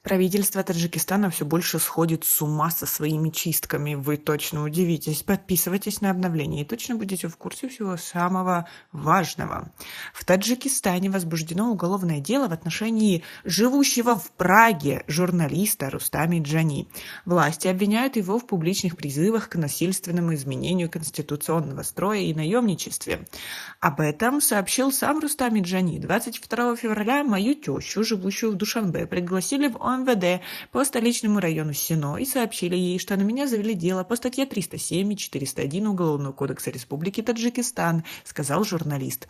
Правительство Таджикистана все больше сходит с ума со своими чистками. Вы точно удивитесь. Подписывайтесь на обновления и точно будете в курсе всего самого важного. В Таджикистане возбуждено уголовное дело в отношении живущего в Праге журналиста Рустами Джани. Власти обвиняют его в публичных призывах к насильственному изменению конституционного строя и наемничестве. Об этом сообщил сам Рустами Джани. 22 февраля мою тещу, живущую в Душанбе, пригласили в ОМВД по столичному району Сино и сообщили ей, что на меня завели дело по статье 307 и 401 Уголовного кодекса Республики Таджикистан, сказал журналист.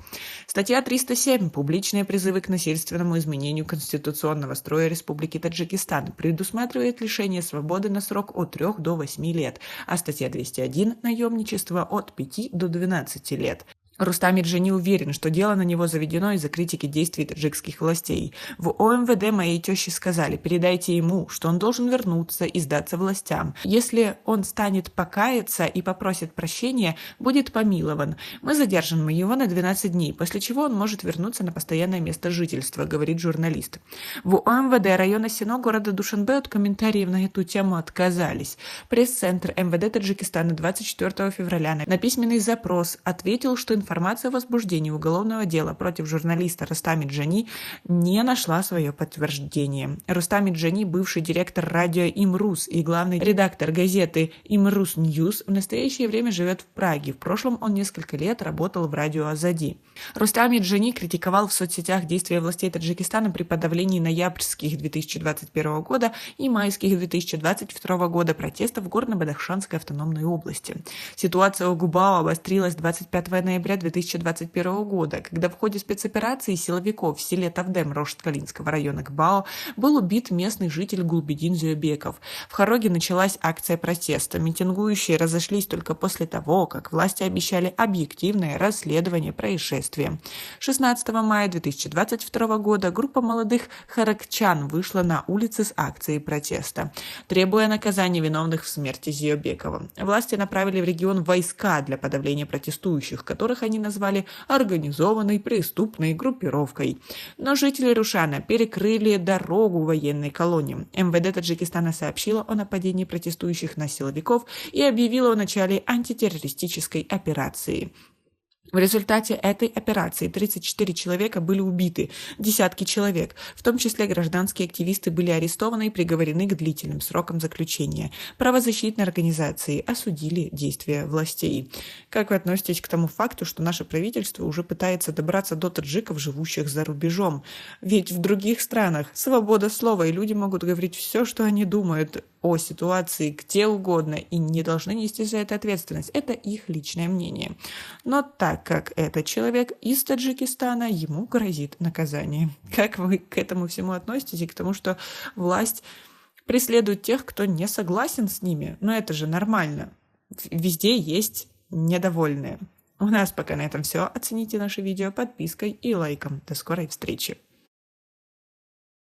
Статья 307 «Публичные призывы к насильственному изменению конституционного строя Республики Таджикистан» предусматривает лишение свободы на срок от 3 до 8 лет, а статья 201 «Наемничество» от 5 до 12 лет. Рустами Джани уверен, что дело на него заведено из-за критики действий таджикских властей. В ОМВД моей теще сказали: передайте ему, что он должен вернуться и сдаться властям. Если он станет покаяться и попросит прощения, будет помилован. Мы задержим его на 12 дней, после чего он может вернуться на постоянное место жительства, говорит журналист. В ОМВД района Сино города Душанбе от комментариев на эту тему отказались. Пресс-центр МВД Таджикистана 24 февраля на письменный запрос ответил, что информация о возбуждении уголовного дела против журналиста Рустами Джани не нашла свое подтверждение. Рустами Джани, бывший директор радио Имрус и главный редактор газеты Имрус Ньюс, в настоящее время живет в Праге. В прошлом он несколько лет работал в радио Азади. Рустами Джани критиковал в соцсетях действия властей Таджикистана при подавлении ноябрьских 2021 года и майских 2022 года протестов в Горно-Бадахшанской автономной области. Ситуация у Губао обострилась 25 ноября 2021 года, когда в ходе спецоперации силовиков в селе Тавдем Рошт-Калинского района Гбао был убит местный житель Гулбидин Зюбеков. В Хароге началась акция протеста. Митингующие разошлись только после того, как власти обещали объективное расследование происшествия. 16 мая 2022 года группа молодых харакчан вышла на улицы с акцией протеста, требуя наказания виновных в смерти Зюбекова. Власти направили в регион войска для подавления протестующих, которых они назвали организованной преступной группировкой. Но жители Рушана перекрыли дорогу военной колонии. МВД Таджикистана сообщило о нападении протестующих на силовиков и объявило о начале антитеррористической операции. В результате этой операции 34 человека были убиты, десятки человек, в том числе гражданские активисты, были арестованы и приговорены к длительным срокам заключения. Правозащитные организации осудили действия властей. Как вы относитесь к тому факту, что наше правительство уже пытается добраться до таджиков, живущих за рубежом? Ведь в других странах свобода слова, и люди могут говорить все, что они думают о ситуации где угодно, и не должны нести за это ответственность. Это их личное мнение. Но так как это человек из Таджикистана, ему грозит наказание. Как вы к этому всему относитесь и к тому, что власть преследует тех, кто не согласен с ними? Но это же нормально. Везде есть недовольные. У нас пока на этом все. Оцените наше видео подпиской и лайком. До скорой встречи.